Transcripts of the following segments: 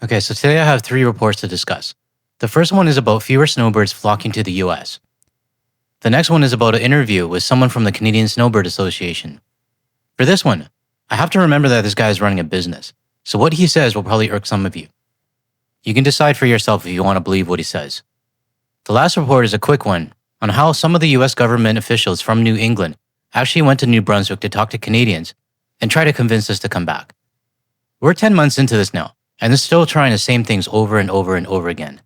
Okay, so today I have 3 reports to discuss. The first one is about fewer snowbirds flocking to the US. The next one is about an interview with someone from the Canadian Snowbird Association. For this one, I have to remember that this guy is running a business, so what he says will probably irk some of you. You can decide for yourself if you want to believe what he says. The last report is a quick one on how some of the US government officials from New England actually went to New Brunswick to talk to Canadians and try to convince us to come back. We're 10 months into this now, and they're still trying the same things over and over and over again.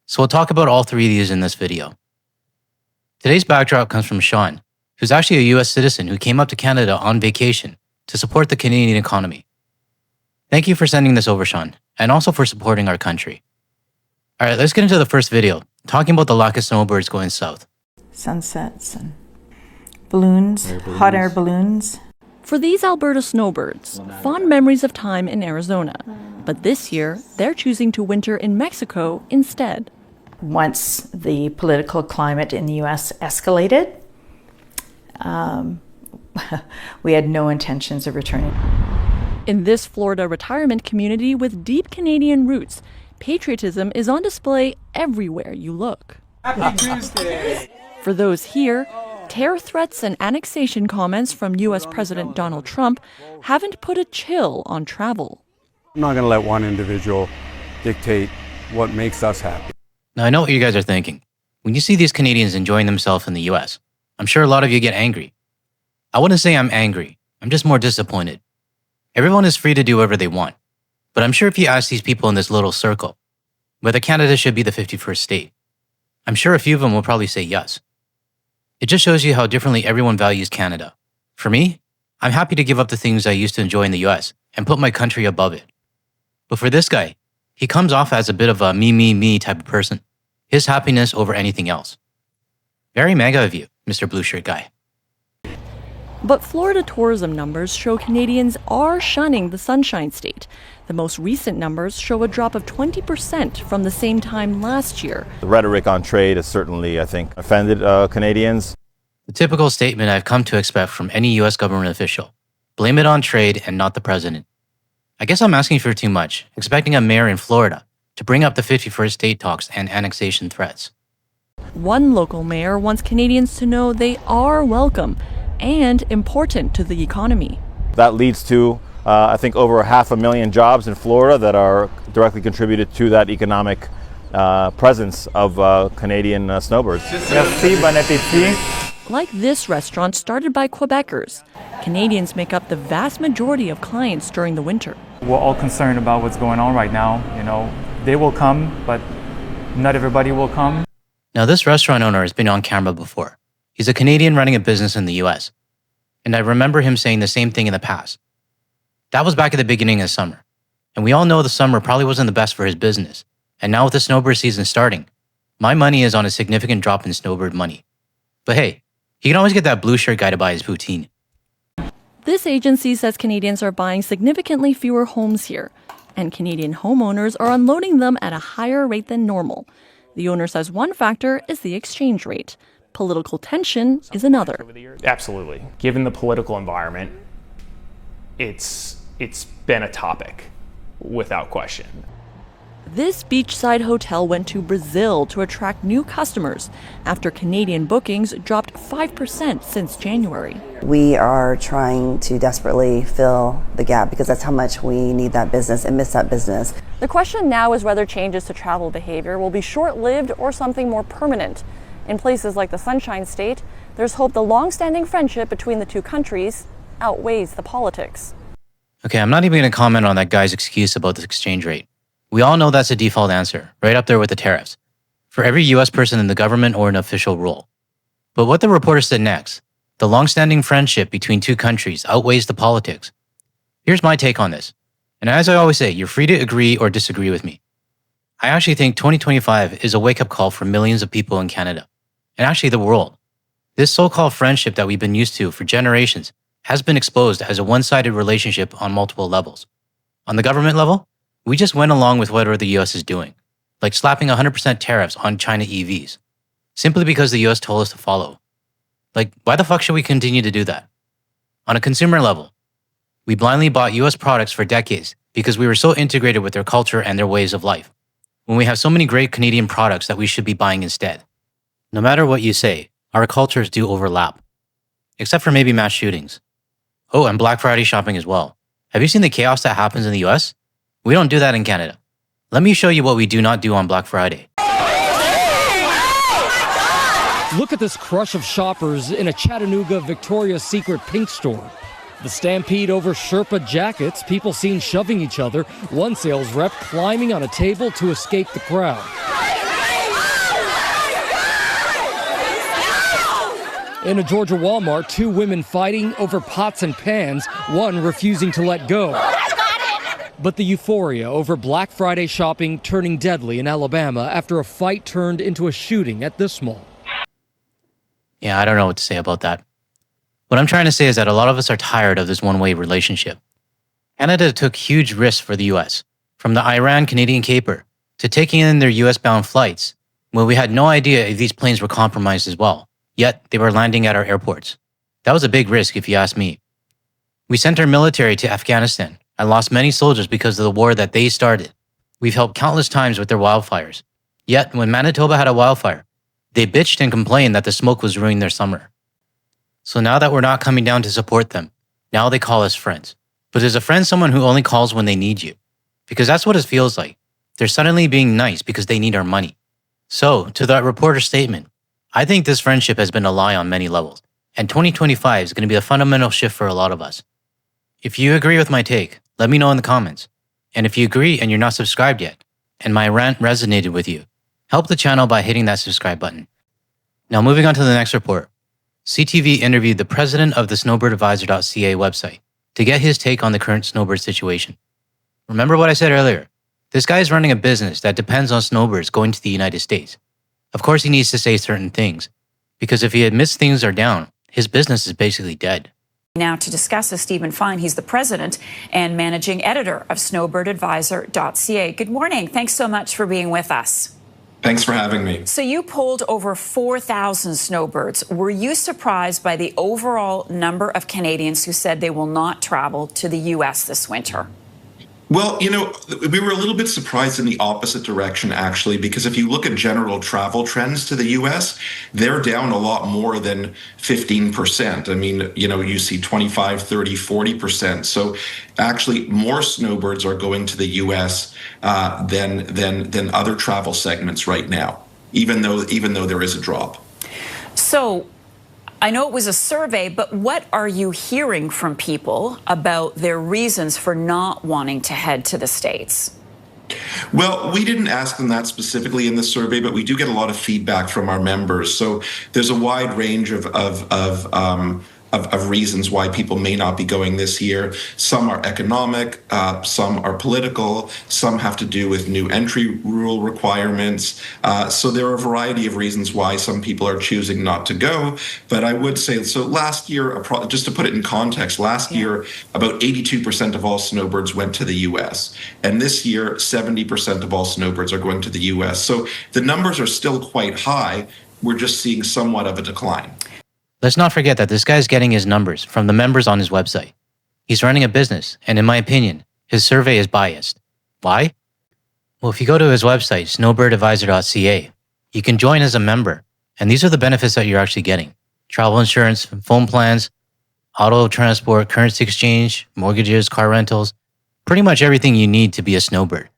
So we'll talk about all 3 of these in this video. Today's backdrop comes from Sean, who's actually a US citizen who came up to Canada on vacation to support the Canadian economy. Thank you for sending this over, Sean, and also for supporting our country. Alright, let's get into the first video, talking about the lack of snowbirds going south. Sunsets and balloons, hot air balloons. For these Alberta snowbirds, fond memories of time in Arizona. But this year, they're choosing to winter in Mexico instead. Once the political climate in the U.S. escalated, we had no intentions of returning. In this Florida retirement community with deep Canadian roots, patriotism is on display everywhere you look. Happy Tuesday! For those here, terror threats and annexation comments from U.S. President Donald Trump haven't put a chill on travel. I'm not going to let one individual dictate what makes us happy. Now I know what you guys are thinking. When you see these Canadians enjoying themselves in the US, I'm sure a lot of you get angry. I wouldn't say I'm angry, I'm just more disappointed. Everyone is free to do whatever they want, but I'm sure if you ask these people in this little circle whether Canada should be the 51st state, I'm sure a few of them will probably say yes. It just shows you how differently everyone values Canada. For me, I'm happy to give up the things I used to enjoy in the US and put my country above it. But for this guy, he comes off as a bit of a me type of person. His happiness over anything else. Very mega of you, Mr. Blue Shirt Guy. But Florida tourism numbers show Canadians are shunning the Sunshine State. The most recent numbers show a drop of 20% from the same time last year. The rhetoric on trade has certainly, I think, offended Canadians. The typical statement I've come to expect from any US government official. Blame it on trade and not the president. I guess I'm asking for too much, expecting a mayor in Florida to bring up the 51st state talks and annexation threats. One local mayor wants Canadians to know they are welcome and important to the economy. That leads to, I think, over 500,000 jobs in Florida that are directly contributed to that economic presence of Canadian snowbirds. Merci, bon appétit. Like this restaurant started by Quebecers, Canadians make up the vast majority of clients during the winter. We're all concerned about what's going on right now. You know, they will come, but not everybody will come. Now this restaurant owner has been on camera before. He's a Canadian running a business in the US. And I remember him saying the same thing in the past. That was back at the beginning of summer. And we all know the summer probably wasn't the best for his business. And now with the snowbird season starting, my money is on a significant drop in snowbird money. But hey, he can always get that blue shirt guy to buy his poutine. This agency says Canadians are buying significantly fewer homes here, and Canadian homeowners are unloading them at a higher rate than normal. The owner says one factor is the exchange rate. Political tension is another. Absolutely. Given the political environment, it's been a topic, without question. This beachside hotel went to Brazil to attract new customers after Canadian bookings dropped 5% since January. We are trying to desperately fill the gap because that's how much we need that business and miss that business. The question now is whether changes to travel behavior will be short-lived or something more permanent. In places like the Sunshine State, there's hope the long-standing friendship between the two countries outweighs the politics. Okay, I'm not even going to comment on that guy's excuse about the exchange rate. We all know that's a default answer, right up there with the tariffs, for every US person in the government or an official role. But what the reporter said next, the long-standing friendship between two countries outweighs the politics. Here's my take on this. And as I always say, you're free to agree or disagree with me. I actually think 2025 is a wake-up call for millions of people in Canada, and actually the world. This so-called friendship that we've been used to for generations has been exposed as a one-sided relationship on multiple levels. On the government level, we just went along with whatever the US is doing, like slapping 100% tariffs on China EVs, simply because the US told us to follow. Like, why the fuck should we continue to do that? On a consumer level, we blindly bought US products for decades because we were so integrated with their culture and their ways of life, when we have so many great Canadian products that we should be buying instead. No matter what you say, our cultures do overlap, except for maybe mass shootings. Oh, and Black Friday shopping as well. Have you seen the chaos that happens in the US? We don't do that in Canada. Let me show you what we do not do on Black Friday. Look at this crush of shoppers in a Chattanooga Victoria's Secret pink store. The stampede over Sherpa jackets, people seen shoving each other, one sales rep climbing on a table to escape the crowd. In a Georgia Walmart, two women fighting over pots and pans, one refusing to let go. But the euphoria over Black Friday shopping turning deadly in Alabama after a fight turned into a shooting at this mall. Yeah, I don't know what to say about that. What I'm trying to say is that a lot of us are tired of this one-way relationship. Canada took huge risks for the US, from the Iran-Canadian caper to taking in their US-bound flights, when we had no idea if these planes were compromised as well, yet they were landing at our airports. That was a big risk if you ask me. We sent our military to Afghanistan and lost many soldiers because of the war that they started. We've helped countless times with their wildfires. Yet, when Manitoba had a wildfire, they bitched and complained that the smoke was ruining their summer. So now that we're not coming down to support them, now they call us friends. But is a friend someone who only calls when they need you? Because that's what it feels like. They're suddenly being nice because they need our money. So, to that reporter's statement, I think this friendship has been a lie on many levels, and 2025 is going to be a fundamental shift for a lot of us. If you agree with my take, let me know in the comments. And if you agree and you're not subscribed yet, and my rant resonated with you, help the channel by hitting that subscribe button. Now moving on to the next report. CTV interviewed the president of the snowbirdadvisor.ca website to get his take on the current snowbird situation. Remember what I said earlier? This guy is running a business that depends on snowbirds going to the United States. Of course he needs to say certain things, because if he admits things are down, his business is basically dead. Now to discuss is Stephen Fine. He's the president and managing editor of snowbirdadvisor.ca. Good morning. Thanks so much for being with us. Thanks for having me. So you polled over 4,000 snowbirds. Were you surprised by the overall number of Canadians who said they will not travel to the U.S. this winter? Well, you know, we were a little bit surprised in the opposite direction, actually, because if you look at general travel trends to the U.S., they're down a lot more than 15%. I mean, you know, you see 25, 30, 40%. So actually more snowbirds are going to the U.S. than other travel segments right now, even though there is a drop. So I know it was a survey, but what are you hearing from people about their reasons for not wanting to head to the States? Well, we didn't ask them that specifically in the survey, but we do get a lot of feedback from our members. So there's a wide range of reasons why people may not be going this year. Some are economic, some are political, some have to do with new entry rule requirements. So there are a variety of reasons why some people are choosing not to go. But I would say, so last year, just to put it in context, last year, about 82% of all snowbirds went to the US. And this year, 70% of all snowbirds are going to the US. So the numbers are still quite high. We're just seeing somewhat of a decline. Let's not forget that this guy is getting his numbers from the members on his website. He's running a business, and in my opinion, his survey is biased. Why? Well, if you go to his website, snowbirdadvisor.ca, you can join as a member, and these are the benefits that you're actually getting. Travel insurance, phone plans, auto transport, currency exchange, mortgages, car rentals, pretty much everything you need to be a snowbird.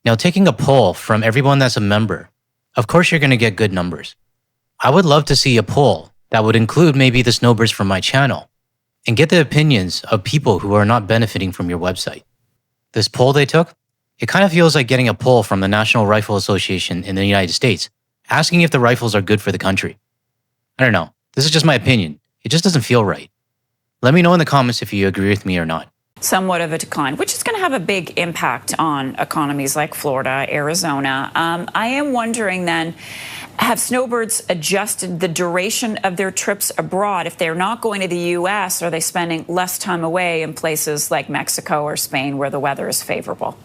Now, taking a poll from everyone that's a member, of course you're going to get good numbers. I would love to see a poll that would include maybe the snowbirds from my channel and get the opinions of people who are not benefiting from your website. This poll they took, it kind of feels like getting a poll from the National Rifle Association in the United States, asking if the rifles are good for the country. I don't know. This is just my opinion. It just doesn't feel right. Let me know in the comments if you agree with me or not. Somewhat of a decline, which is going to have a big impact on economies like Florida, Arizona. I am wondering then, have snowbirds adjusted the duration of their trips abroad? If they're not going to the U.S., are they spending less time away in places like Mexico or Spain where the weather is favorable?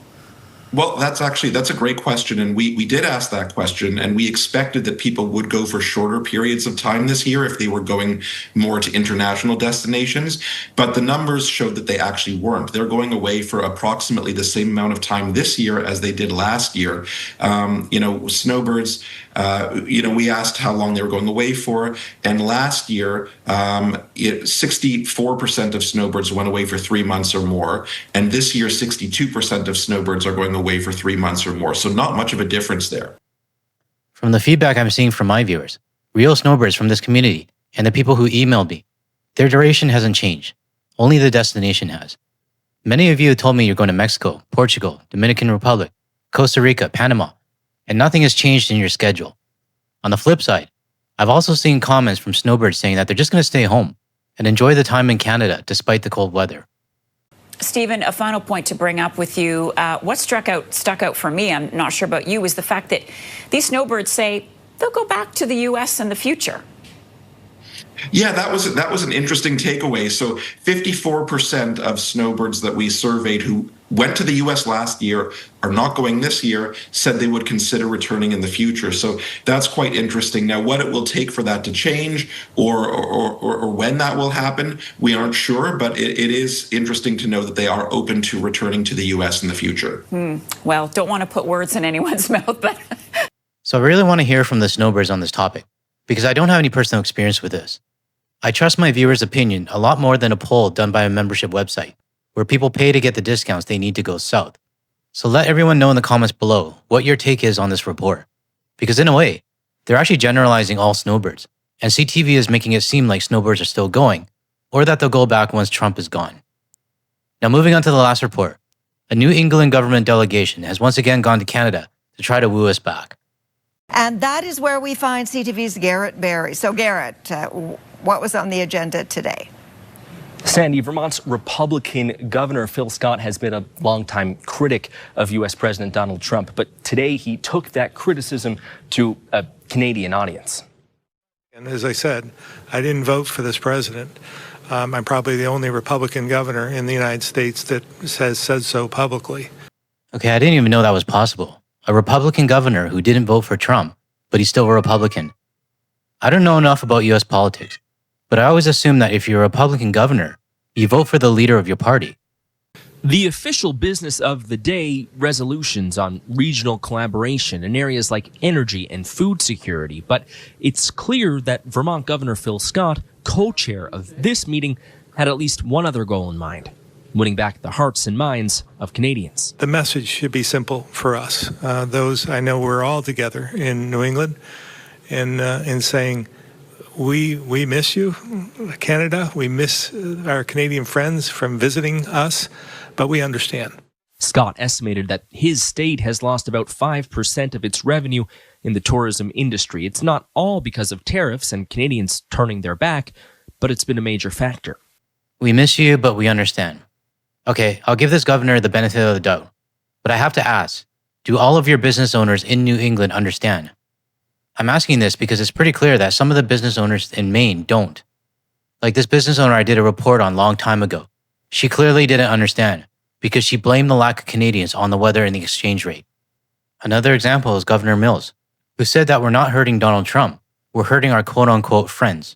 Well, that's a great question. And we did ask that question, and we expected that people would go for shorter periods of time this year if they were going more to international destinations. But the numbers showed that they actually weren't. They're going away for approximately the same amount of time this year as they did last year. Snowbirds, we asked how long they were going away for. And last year, 64% of snowbirds went away for 3 months or more. And this year, 62% of snowbirds are going away for 3 months or more. So not much of a difference there. From the feedback I'm seeing from my viewers, real snowbirds from this community, and the people who emailed me, their duration hasn't changed. Only the destination has. Many of you told me you're going to Mexico, Portugal, Dominican Republic, Costa Rica, Panama, and nothing has changed in your schedule. On the flip side, I've also seen comments from snowbirds saying that they're just going to stay home and enjoy the time in Canada despite the cold weather. Stephen, a final point to bring up with you. What stuck out for me, I'm not sure about you, is the fact that these snowbirds say they'll go back to the U.S. in the future. Yeah, that was an interesting takeaway. So 54% of snowbirds that we surveyed who went to the U.S. last year are not going this year, said they would consider returning in the future. So that's quite interesting. Now, what it will take for that to change or when that will happen, we aren't sure, but it is interesting to know that they are open to returning to the U.S. in the future. Well, don't want to put words in anyone's mouth, but... So I really want to hear from the snowbirds on this topic, because I don't have any personal experience with this. I trust my viewers' opinion a lot more than a poll done by a membership website, where people pay to get the discounts they need to go south. So let everyone know in the comments below what your take is on this report. Because in a way, they're actually generalizing all snowbirds, and CTV is making it seem like snowbirds are still going, or that they'll go back once Trump is gone. Now moving on to the last report, a New England government delegation has once again gone to Canada to try to woo us back. And that is where we find CTV's Garrett Barry. So Garrett, what was on the agenda today? Sandy, Vermont's Republican Governor Phil Scott has been a longtime critic of U.S. President Donald Trump, but today he took that criticism to a Canadian audience. And as I said, I didn't vote for this president. I'm probably the only Republican governor in the United States that has said so publicly. Okay, I didn't even know that was possible. A Republican governor who didn't vote for Trump, but he's still a Republican. I don't know enough about U.S. politics, but I always assume that if you're a Republican governor, you vote for the leader of your party. The official business of the day, resolutions on regional collaboration in areas like energy and food security. But it's clear that Vermont Governor Phil Scott, co-chair of this meeting, had at least one other goal in mind: winning back the hearts and minds of Canadians. The message should be simple for us. I know we're all together in New England in saying, we miss you, Canada. We miss our Canadian friends from visiting us, but we understand. Scott estimated that his state has lost about 5% of its revenue in the tourism industry. It's not all because of tariffs and Canadians turning their back, but it's been a major factor. We miss you, but we understand. Okay, I'll give this governor the benefit of the doubt, but I have to ask, do all of your business owners in New England understand? I'm asking this because it's pretty clear that some of the business owners in Maine don't. Like this business owner I did a report on a long time ago. She clearly didn't understand because she blamed the lack of Canadians on the weather and the exchange rate. Another example is Governor Mills, who said that we're not hurting Donald Trump, we're hurting our quote-unquote friends.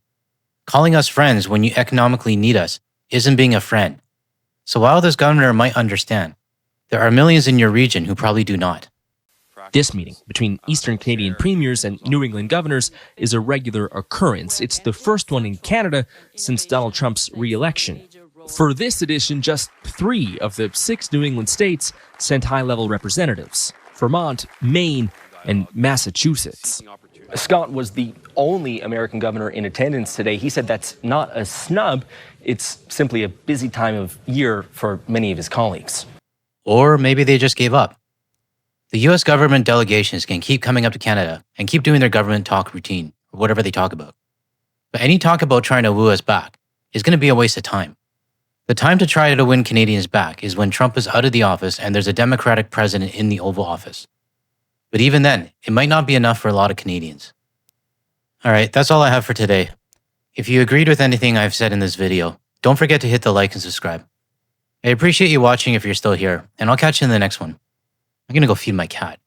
Calling us friends when you economically need us isn't being a friend. So while this governor might understand, there are millions in your region who probably do not. This meeting between Eastern Canadian premiers and New England governors is a regular occurrence. It's the first one in Canada since Donald Trump's re-election. For this edition, just 3 of the 6 New England states sent high-level representatives: Vermont, Maine, and Massachusetts. Scott was the only American governor in attendance today. He said that's not a snub. It's simply a busy time of year for many of his colleagues. Or maybe they just gave up. The U.S. government delegations can keep coming up to Canada and keep doing their government talk routine, or whatever they talk about. But any talk about trying to woo us back is going to be a waste of time. The time to try to win Canadians back is when Trump is out of the office and there's a Democratic president in the Oval Office. But even then, it might not be enough for a lot of Canadians. All right, that's all I have for today. If you agreed with anything I've said in this video, don't forget to hit the like and subscribe. I appreciate you watching if you're still here, and I'll catch you in the next one. I'm gonna go feed my cat.